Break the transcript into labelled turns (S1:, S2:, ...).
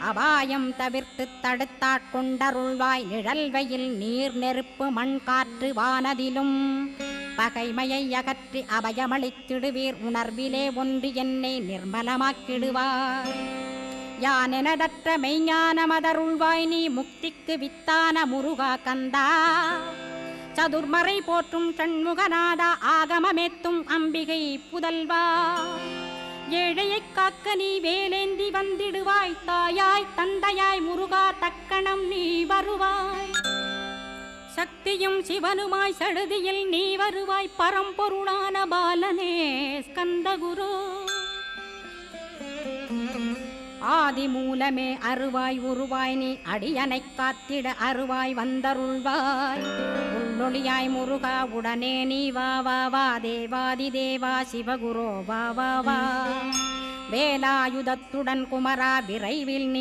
S1: அபாயம் தவிர்த்து தடுத்தாட்கொண்டருள்வாய். நிழல் வெயில் நீர் நெருப்பு மண் காற்று வானதிலும் பகைமையை அகற்றி அபயமளித்திடுவீர். உணர்விலே ஒன்று என்னை நிர்மலமாக்கிடுவாய். யானெனதற்ற மெய்ஞானமதருள்வாய். நீ முக்திக்கு வித்தான முருகா கந்தா. சதுர்மறை போற்றும் சண்முகநாதா. ஆகமமேத்தும் அம்பிகை புதல்வா. ஏழையைக் காக்க நீ வேலேந்தி வந்திடுவாய். தாயாய் தந்தையாய் முருகா தக்கணம் நீ வருவாய். சக்தியும் சிவனுமாய் சடுதியில் நீ வருவாய். பரம்பொருளான பாலனே ஸ்கந்தகுரு. ஆதி மூலமே அருவாய் உருவாய். நீ அடியனைக் காத்திட அருவாய் வந்தருள்வாய். உள்ளொளியாய் முருகா உடனே நீ வா வா வா. தேவாதி தேவா சிவகுரோ வா வா வா. வேலாயுதத்துடன் குமரா விரைவில் நீ